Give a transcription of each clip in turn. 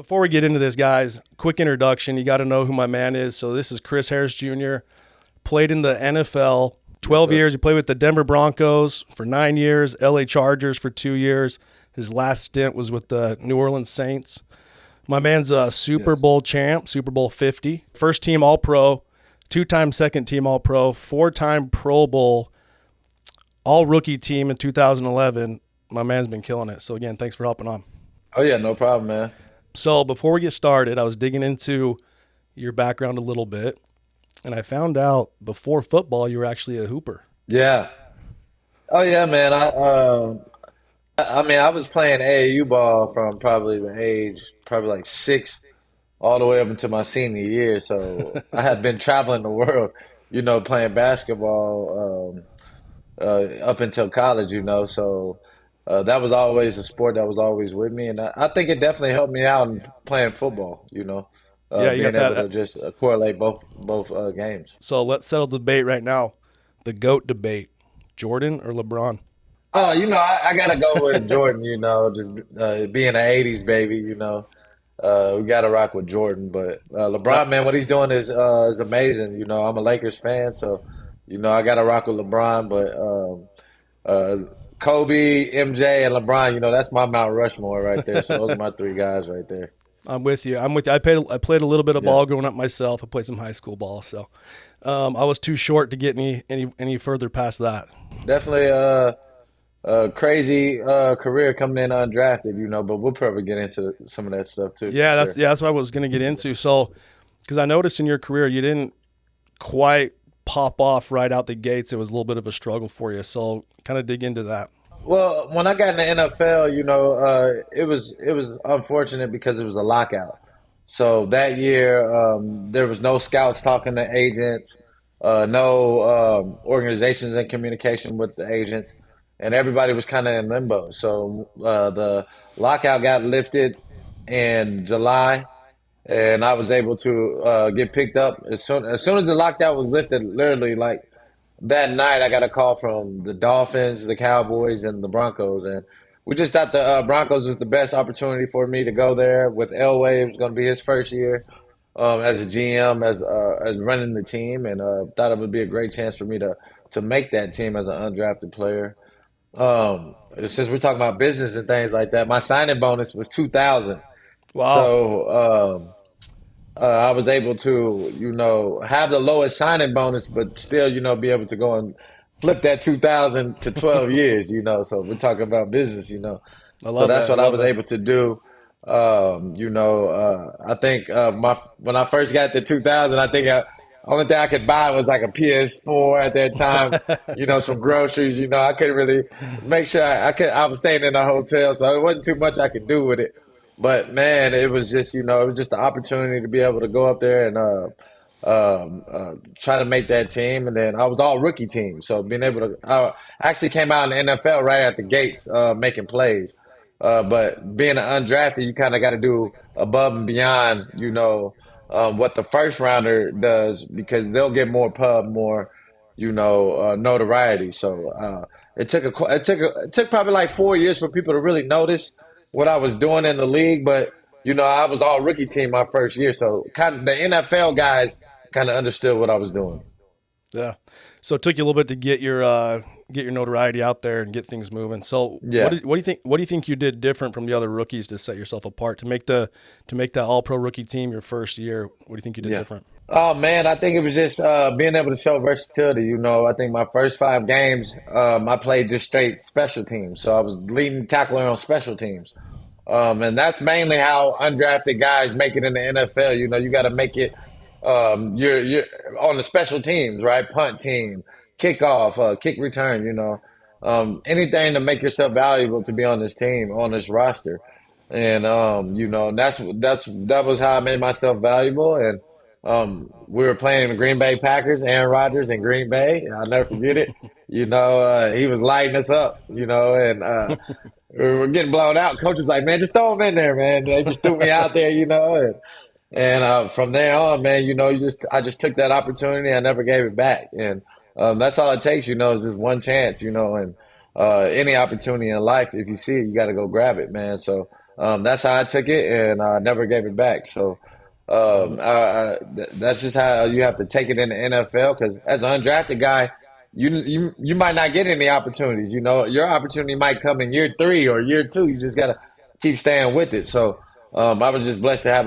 Before we get into this, guys, quick introduction. You got to know who my man is. So this is Chris Harris Jr., played in the NFL 12 years. He played with the Denver Broncos for 9 years, LA Chargers for 2 years. His last stint was with the New Orleans Saints. My man's a Super Bowl champ, Super Bowl 50. First team All-Pro, 2-time second team All-Pro, 4-time Pro Bowl, all-rookie team in 2011. My man's been killing it. So, again, thanks for helping on. Oh, yeah, no problem, man. So before we get started, I was digging into your background a little bit, and I found out before football you were actually a hooper. Yeah. Oh, yeah, man. I was playing AAU ball from probably the age, probably like 6, all the way up until my senior year. So I had been traveling the world, playing basketball up until college, So that was always a sport that was always with me, and I think it definitely helped me out in playing football. Yeah, you got Being able that. to just correlate both games. So let's settle the debate right now. The GOAT debate, Jordan or LeBron? Oh, I gotta go with Jordan. Just being an '80s baby. We gotta rock with Jordan. But LeBron, man, what he's doing is amazing. I'm a Lakers fan, so I gotta rock with LeBron. But Kobe, MJ, and LeBron, that's my Mount Rushmore right there. So those are my 3 guys right there. I'm with you. I played a little bit of Yeah, ball growing up myself. I played some high school ball, so I was too short to get any further past that. definitely a crazy career coming in undrafted, but we'll probably get into some of that stuff too, for Yeah, sure. that's what I was going to get into. So, because I noticed in your career you didn't quite pop off right out the gates. It was a little bit of a struggle for you. So, kind of dig into that. Well, when I got in the NFL, it was unfortunate because it was a lockout. So that year, there was no scouts talking to agents, no organizations in communication with the agents, and everybody was kind of in limbo. So the lockout got lifted in July, and I was able to get picked up as soon as the lockout was lifted. Literally, like that night, I got a call from the Dolphins, the Cowboys, and the Broncos, and we just thought the Broncos was the best opportunity for me to go there with Elway. It was going to be his first year as a GM, as running the team, and thought it would be a great chance for me to make that team as an undrafted player. Since we're talking about business and things like that, my signing bonus was 2,000. Wow. So I was able to, have the lowest signing bonus, but still, be able to go and flip that 2,000 to 12 years, So we're talking about business, I So love that's that. I what I love was that. able to do. I think my when I first got the 2,000, I think only thing I could buy was like a PS4 at that time. Some groceries. I couldn't really make sure I could. I was staying in a hotel, so it wasn't too much I could do with it. But man, it was just it was just an opportunity to be able to go up there and try to make that team. And then I was all rookie team, so being able to I actually came out in the NFL right at the gates, making plays. But being an undrafted, you kind of got to do above and beyond, what the first rounder does because they'll get more pub, more, notoriety. So it took probably like 4 years for people to really notice what I was doing in the league. But I was all rookie team my first year, so kind of the NFL guys kind of understood what I was doing. Yeah. So it took you a little bit to get your notoriety out there and get things moving. So Yeah. what do you think? What do you think you did different from the other rookies to set yourself apart to make that All Pro rookie team your first year? What do you think you did Yeah. different? Oh man, I think it was just being able to show versatility. I think my first 5 games, I played just straight special teams, so I was leading tackler on special teams, and that's mainly how undrafted guys make it in the NFL. You got to make it. You're on the special teams, right? Punt team, kickoff, kick return. Anything to make yourself valuable to be on this team, on this roster, and that was how I made myself valuable. And we were playing the Green Bay Packers, Aaron Rodgers in Green Bay. I'll never forget it. He was lighting us up. And we were getting blown out. Coach was like, "Man, just throw him in there, man." They just threw me out there, and from there on, man, I just took that opportunity. I never gave it back, and that's all it takes, is just one chance, and any opportunity in life, if you see it, you got to go grab it, man. So that's how I took it, and I never gave it back. So Love it. that's just how you have to take it in the NFL. Because as an undrafted guy, you might not get any opportunities. You know, your opportunity might come in year 3 or year 2. You just gotta keep staying with it. So I was just blessed to have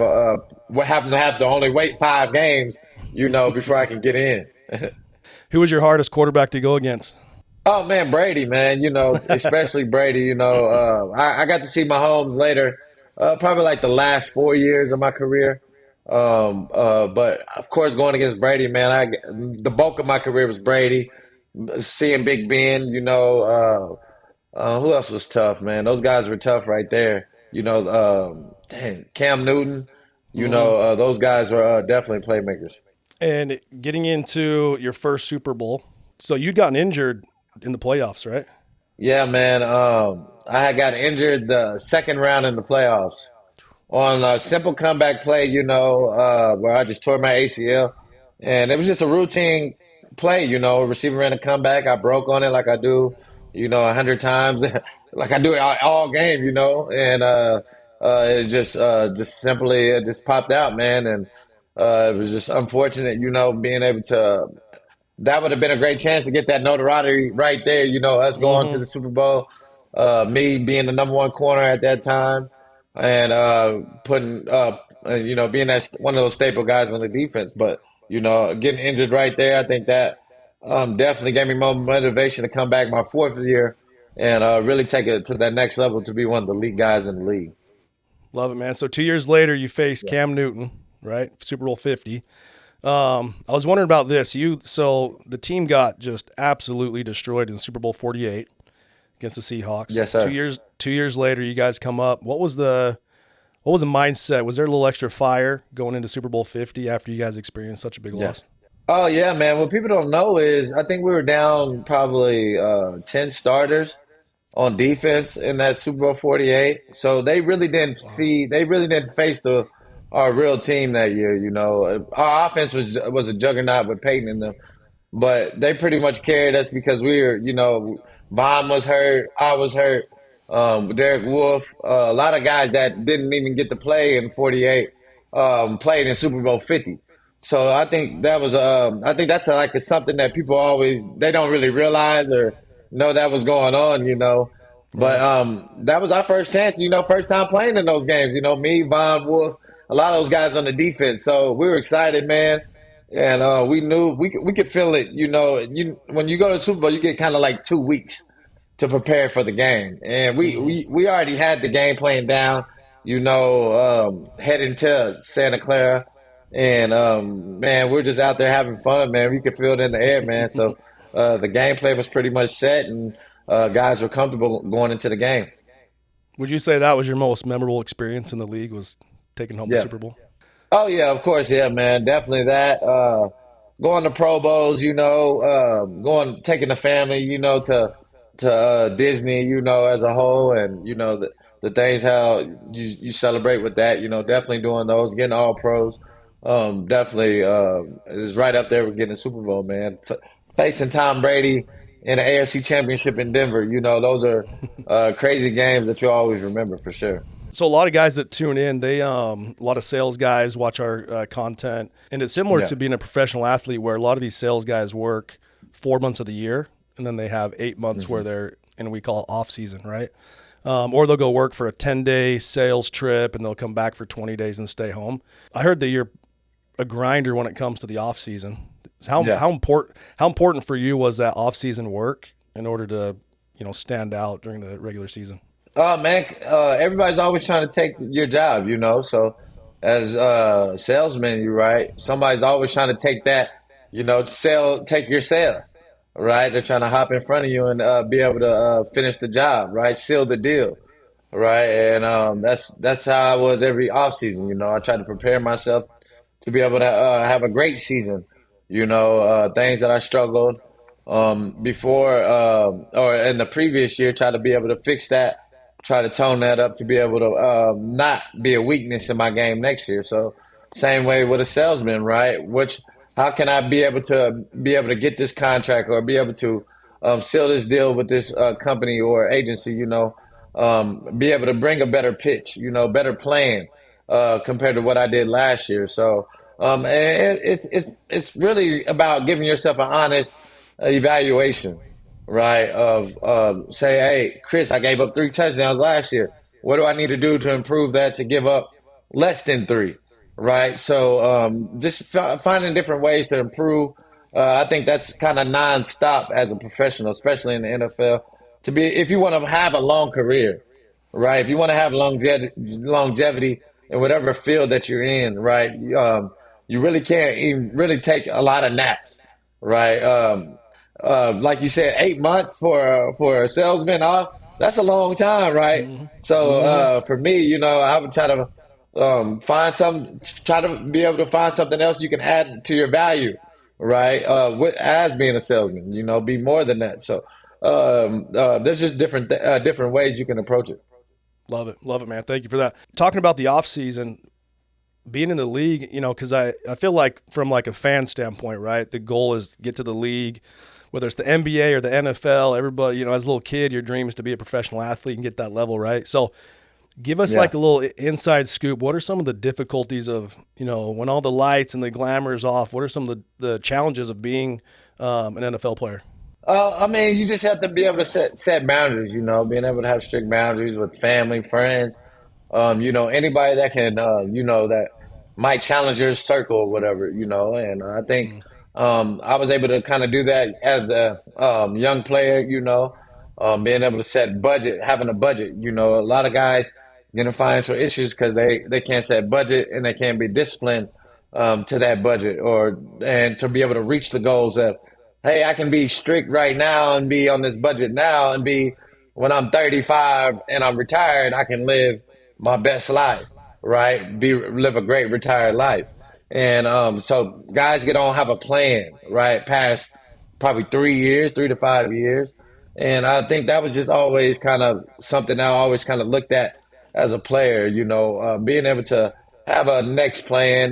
what happened to have to only wait 5 games, before I can get in. Who was your hardest quarterback to go against? Oh man, Brady, man, especially Brady, I got to see Mahomes later, probably like the last 4 years of my career. But of course, going against Brady, man, the bulk of my career was Brady. Seeing Big Ben, who else was tough, man? Those guys were tough right there. Dang, Cam Newton, those guys were definitely playmakers. And getting into your first Super Bowl, so you'd gotten injured in the playoffs, right? Yeah, man. I had got injured the second round in the playoffs on a simple comeback play, where I just tore my ACL. And it was just a routine play, a receiver ran a comeback. I broke on it like I do, 100 times, like I do it all game, and it just simply it just popped out, man. And it was just unfortunate, being able to that would have been a great chance to get that notoriety right there. Us going to Mm-hmm. the Super Bowl, me being the number one corner at that time, and being that one of those staple guys on the defense. But getting injured right there, I think that definitely gave me more motivation to come back my 4th year and really take it to that next level to be one of the lead guys in the league. Love it, man. So 2 years later, you faced Yeah. Cam Newton, right? Super Bowl 50. I was wondering about this. So the team got just absolutely destroyed in Super Bowl 48 against the Seahawks. Yes, Two sir. years 2 years later, you guys come up. What was the mindset? Was there a little extra fire going into Super Bowl 50 after you guys experienced such a big Yeah. loss? Oh yeah, man. What people don't know is I think we were down probably 10 starters on defense in that Super Bowl 48. So Wow. they really didn't face our real team that year, Our offense was a juggernaut with Peyton in them, but they pretty much carried us because we were, Von was hurt, I was hurt, Derek Wolf, a lot of guys that didn't even get to play in 48 played in Super Bowl 50. So I think that's like something that people always they don't really realize or know that was going on, But Right. that was our first chance, first time playing in those games. Me, Von Wolf, a lot of those guys on the defense. So we were excited, man, and we knew we could feel it. When you go to the Super Bowl, you get kind of like 2 weeks to prepare for the game, and Mm-hmm. we already had the game plan down. Heading to Santa Clara, and man, we're just out there having fun, man. We could feel it in the air, man. So the game plan was pretty much set, and guys were comfortable going into the game. Would you say that was your most memorable experience in the league? Was taking home the Yeah. Super Bowl? Oh yeah, of course, yeah, man, definitely that. Going to Pro Bowls, going taking the family, to Disney, as a whole, and the things how you celebrate with that, definitely doing those, getting all pros, definitely is right up there with getting a Super Bowl, man. Facing Tom Brady in the AFC Championship in Denver, those are crazy games that you always remember for sure. So a lot of guys that tune in, a lot of sales guys watch our content, and it's similar Yeah. to being a professional athlete, where a lot of these sales guys work 4 months of the year, and then they have 8 months where Hmm. they're and we call it off season, right? Or they'll go work for a 10-day sales trip, and they'll come back for 20 days and stay home. I heard that you're a grinder when it comes to the off season. Yeah. How important for you was that off season work in order to stand out during the regular season? Man, everybody's always trying to take your job, So as a salesman, you're right. Somebody's always trying to take that, take your sale, right? They're trying to hop in front of you and be able to finish the job, right? Seal the deal, right? And that's how I was every off season. I tried to prepare myself to be able to have a great season. Things that I struggled before or in the previous year, try to be able to fix that, try to tone that up to be able to not be a weakness in my game next year. So same way with a salesman, right? How can I be able to get this contract or be able to seal this deal with this company or agency? be able to bring a better pitch, better plan compared to what I did last year. So and it's really about giving yourself an honest evaluation, right? Of say, hey, Chris, I gave up 3 touchdowns last year. What do I need to do to improve that to give up less than three? Right. So just finding different ways to improve. I think that's kind of nonstop as a professional, especially in the NFL. To be, if you want to have a long career, right? If you want to have longevity in whatever field that you're in, right? You really can't even really take a lot of naps, right? Like you said, 8 months for a salesman off. That's a long time, right? Hmm. So Hmm. for me, I would try to try to be able to find something else you can add to your value, right? As being a salesman, be more than that. So there's just different ways you can approach it. Love it, man. Thank you for that. Talking about the off season, being in the league, because I feel like from like a fan standpoint, right, the goal is get to the league, whether it's the NBA or the NFL. Everybody, as a little kid, your dream is to be a professional athlete and get that level, right? So give us like Yeah. a little inside scoop. What are some of the difficulties of, when all the lights and the glamour is off? What are some of the challenges of being an NFL player? I mean, you just have to be able to set boundaries, being able to have strict boundaries with family, friends, anybody that can, that might challenge your circle or whatever, and I think Mm. I was able to kind of do that as a young player, being able to set budget, having a budget, a lot of guys get in financial issues because they can't set budget and they can't be disciplined to that budget and to be able to reach the goals of, hey, I can be strict right now and be on this budget now and be when I'm 35 and I'm retired, I can live my best life, right? Live a great retired life. And so guys get on have a plan, right? Past probably 3 years, 3 to 5 years. And I think that was just always kind of something I always kind of looked at as a player, being able to have a next plan,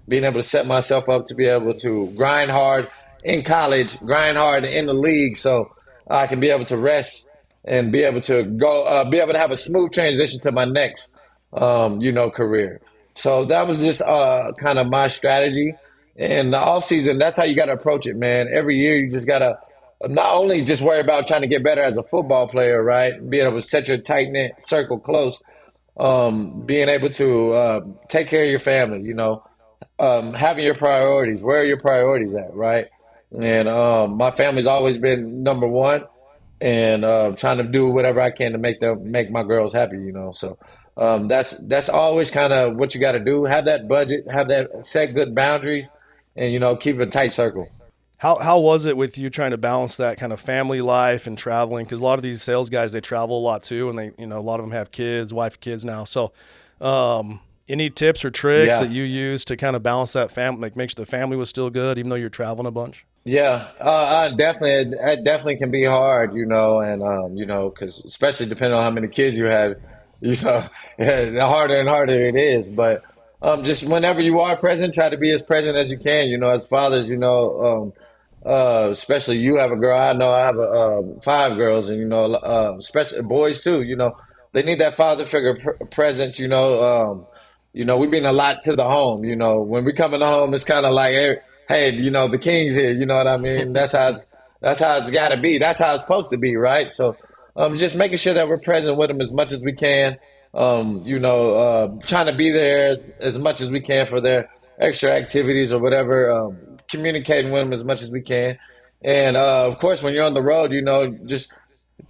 being able to set myself up to be able to grind hard in college, grind hard in the league, so I can be able to rest and be able to be able to have a smooth transition to my next, career. So that was just kind of my strategy. And the off season, that's how you got to approach it, man. Every year, you just got to not only just worry about trying to get better as a football player, right? Being able to set your tight knit circle close, being able to take care of your family, having your priorities. Where are your priorities at, right? And my family's always been number one, and trying to do whatever I can to make my girls happy, So that's always kind of what you got to do. Have that budget, have that set good boundaries, and keep a tight circle. How was it with you trying to balance that kind of family life and traveling? Because a lot of these sales guys, they travel a lot too, and they, a lot of them have kids, wife, kids now. So, any tips or tricks that Yeah. you use to kind of balance that family, like make sure the family was still good, even though you're traveling a bunch? Yeah, it definitely can be hard, and because especially depending on how many kids you have, the harder and harder it is. But just whenever you are present, try to be as present as you can. As fathers, especially you have a girl. I know I have 5 girls, and especially boys too. They need that father figure present. We bring a lot to the home. When we come in the home, it's kind of like, hey, the king's here. You know what I mean? That's how it's got to be. That's how it's supposed to be, right? So, just making sure that we're present with them as much as we can. Trying to be there as much as we can for their extra activities or whatever. Communicating with them as much as we can, and of course, when you're on the road, just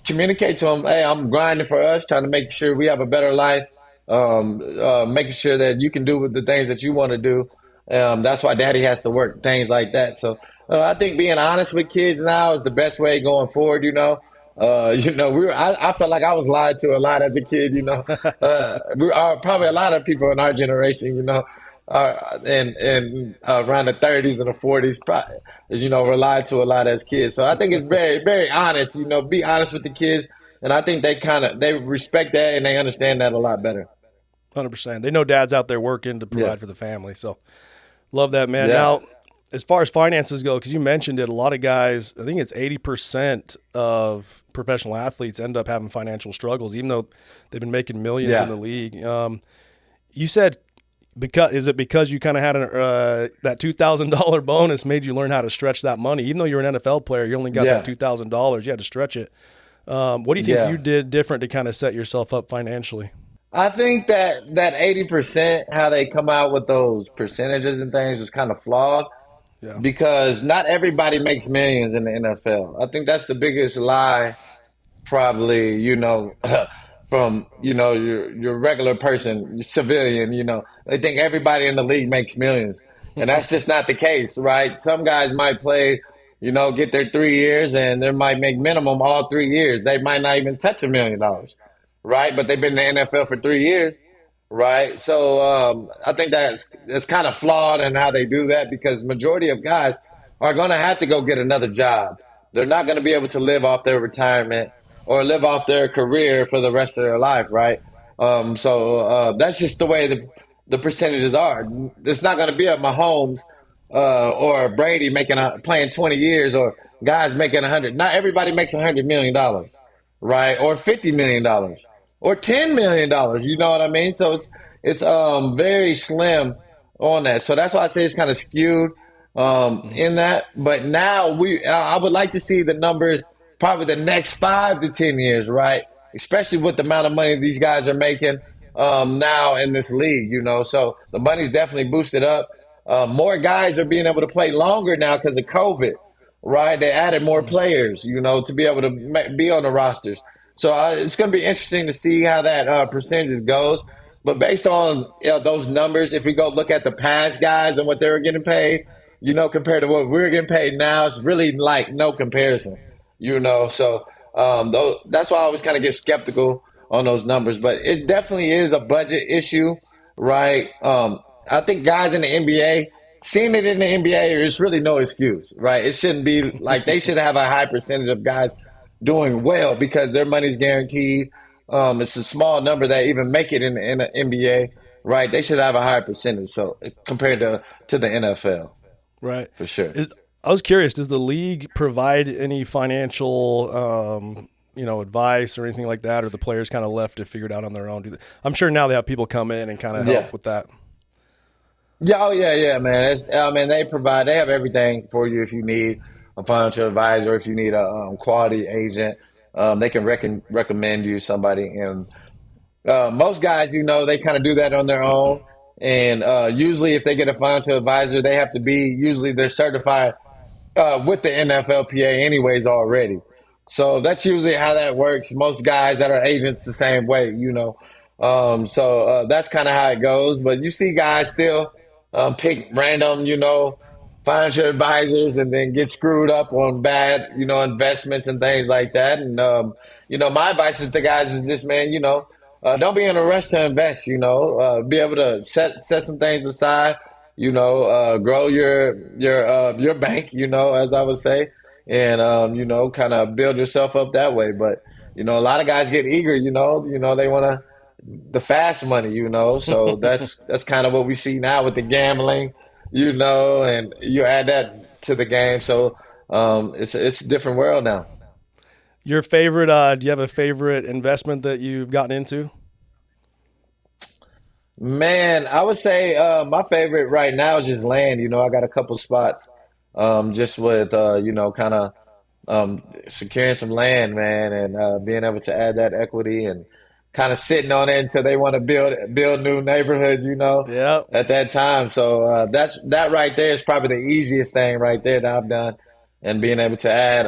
communicate to them, hey, I'm grinding for us, trying to make sure we have a better life, making sure that you can do the things that you want to do. That's why daddy has to work, things like that. So I think being honest with kids now is the best way going forward, I felt like I was lied to a lot as a kid, we are probably a lot of people in our generation, and around the 30s and the 40s, probably, were lied to a lot as kids. So I think it's very, very honest, be honest with the kids. And I think they respect that and they understand that a lot better. 100%. They know dad's out there working to Yeah. provide for the family. So love that, man. Yeah. Now, as far as finances go, because you mentioned it, a lot of guys, I think it's 80% of professional athletes end up having financial struggles, even though they've been making millions in Yeah. the league. You said, because you kind of had that $2,000 bonus made you learn how to stretch that money, even though you're an NFL player, you only got that Yeah. $2,000, you had to stretch it. What do you think you Yeah. did different to kind of set yourself up financially? I think that 80%, how they come out with those percentages and things is kind of flawed Yeah. because not everybody makes millions in the NFL. I think that's the biggest lie probably, from, your regular person, your civilian, they think everybody in the league makes millions. And that's just not the case, right? Some guys might play, get their 3 years and they might make minimum all 3 years. They might not even touch $1 million, right? But they've been in the NFL for 3 years, right? So I think that's kind of flawed in how they do that because majority of guys are going to have to go get another job. They're not going to be able to live off their retirement or live off their career for the rest of their life, right? So that's just the way the percentages are. It's not going to be a Mahomes or Brady playing 20 years or guys making 100. Not everybody makes $100 million, right? Or $50 million or $10 million. You know what I mean? So it's very slim on that. So that's why I say it's kind of skewed Mhm. in that. But now I would like to see the numbers probably the next 5 to 10 years, right? Especially with the amount of money these guys are making now in this league. So the money's definitely boosted up. More guys are being able to play longer now because of COVID, right? They added more Mhm. players, to be able to be on the rosters. So it's going to be interesting to see how that percentage goes. But based on those numbers, if we go look at the past guys and what they were getting paid, compared to what we're getting paid now, it's really like no comparison. So that's why I always kind of get skeptical on those numbers. But it definitely is a budget issue, right? I think guys in the NBA, seeing it in the NBA, there's really no excuse, right? It shouldn't be like they should have a high percentage of guys doing well because their money's guaranteed. It's a small number that even make it in the NBA, right? They should have a higher percentage. So compared to the NFL, Right. for sure. I was curious, does the league provide any financial, advice or anything like that, or the players kind of left to figure it out on their own? I'm sure now they have people come in and kind of Yeah. help with that. Yeah, oh yeah, man. They have everything for you if you need a financial advisor, if you need a quality agent. They can recommend you somebody, and most guys, they kind of do that on their own. And usually, if they get a financial advisor, they have to be usually they're certified with the NFLPA anyways already. So that's usually how that works. Most guys that are agents the same way. So that's kind of how it goes. But you see guys still pick random, financial advisors and then get screwed up on bad, investments and things like that. And my advice is to guys is just, man, don't be in a rush to invest. Be able to set some things aside. Grow your bank. As I would say, and kind of build yourself up that way. But a lot of guys get eager. They want to the fast money. So that's kind of what we see now with the gambling. And you add that to the game. So it's a different world now. Your favorite? Do you have a favorite investment that you've gotten into? Man, I would say my favorite right now is just land. I got a couple spots just with kind of securing some land, man, and being able to add that equity and kind of sitting on it until they want to build new neighborhoods, Yeah. at that time. So that right there is probably the easiest thing right there that I've done, and being able to add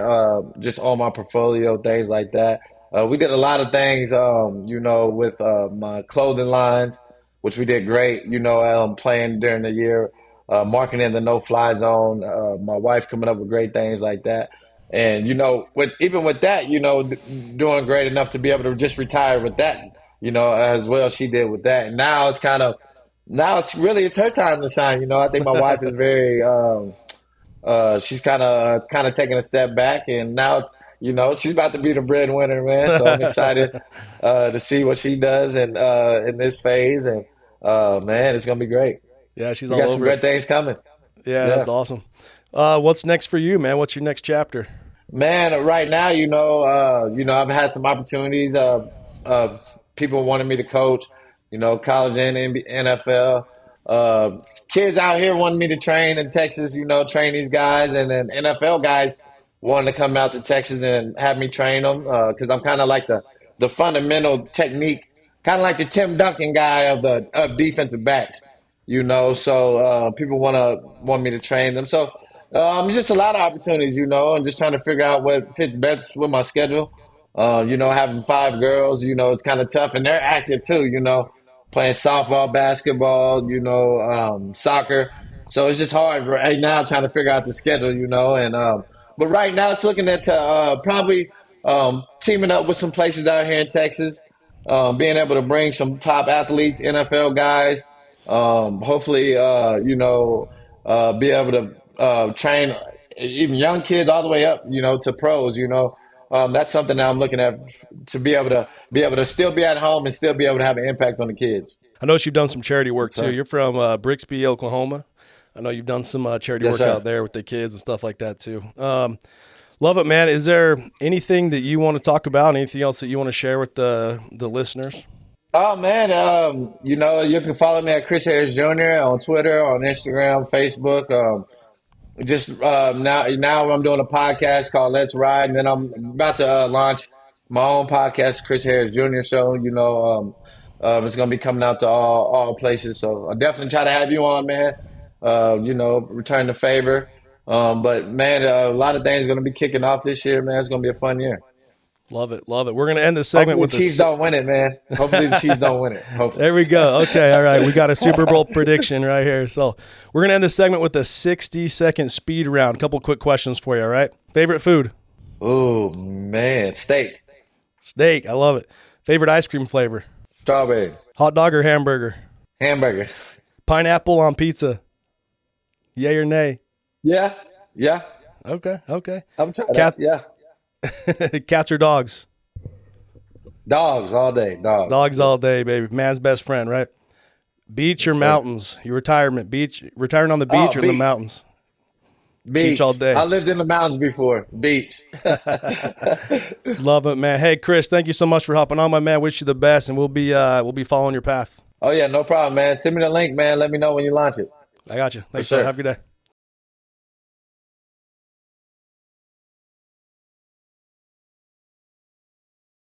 just on my portfolio things like that. We did a lot of things, with my clothing lines, which we did great. Playing during the year, marketing the no-fly zone. My wife coming up with great things like that. And with even with that, doing great enough to be able to just retire with that, as well she did with that. And now it's her time to shine. I think my wife is very she's kind of taking a step back, and now it's she's about to be the breadwinner, man. So I'm excited to see what she does and in this phase, and man, it's gonna be great. Yeah, she's We all got some over it. great things coming. Yeah, Yeah. that's awesome. What's next for you, man? What's your next chapter? Man, right now, I've had some opportunities. Uh, People wanted me to coach, college and NFL. Kids out here wanted me to train in Texas, train these guys, and then NFL guys wanted to come out to Texas and have me train them because I'm kind of like the fundamental technique, kind of like the Tim Duncan guy of defensive backs, So people want me to train them. So. Just a lot of opportunities, and just trying to figure out what fits best with my schedule. Having five girls, it's kind of tough, and they're active too, playing softball, basketball, soccer. So it's just hard right now trying to figure out the schedule, but right now it's looking at probably teaming up with some places out here in Texas, being able to bring some top athletes, NFL guys, hopefully, be able to train even young kids all the way up, to pros. That's something that I'm looking at to be able to still be at home and still be able to have an impact on the kids. I know you've done some charity work too. So, You're from Brixby, Oklahoma. I know you've done some charity yes, work out sir. there with the kids and stuff like that too. Love it, man. Is there anything that you want to talk about? Anything else that you want to share with the listeners? Oh man, you can follow me at Chris Harris Jr. on Twitter, on Instagram, Facebook. Just now I'm doing a podcast called Let's Ride, and then I'm about to launch my own podcast, Chris Harris Jr. Show. It's gonna be coming out to all places. So I'll definitely try to have you on, man. Return the favor. But man, a lot of things gonna be kicking off this year, man. It's gonna be a fun year. Love it, love it. We're gonna end this segment Hopefully with the Chiefs don't win it, man. Hopefully the Chiefs don't win it. Hopefully. There we go. Okay, all right. We got a Super Bowl prediction right here. So we're gonna end this segment with a 60-second speed round. A couple quick questions for you. All right. Favorite food? Oh man, steak, Steak. I love it. Favorite ice cream flavor? strawberry, Hot dog or hamburger? hamburger. Pineapple on pizza? Yay or nay? Yeah, yeah. Okay, okay. I'm trying Cat, that. Yeah. cats or dogs? Dogs all day. Dogs. Dogs all day, baby. Man's best friend, right? Beach or Yes, sir. mountains? Your retirement beach? Retiring on the beach or in the Beach. mountains? Beach Beach. all day. I lived in the mountains before. Beach. Love it, man. Hey, Chris, thank you so much for hopping on, my man. Wish you the best, and we'll be following your path. Oh yeah, no problem, man. Send me the link, man. Let me know when you launch it. I got you. For Thanks, sir. sure. Have a good day.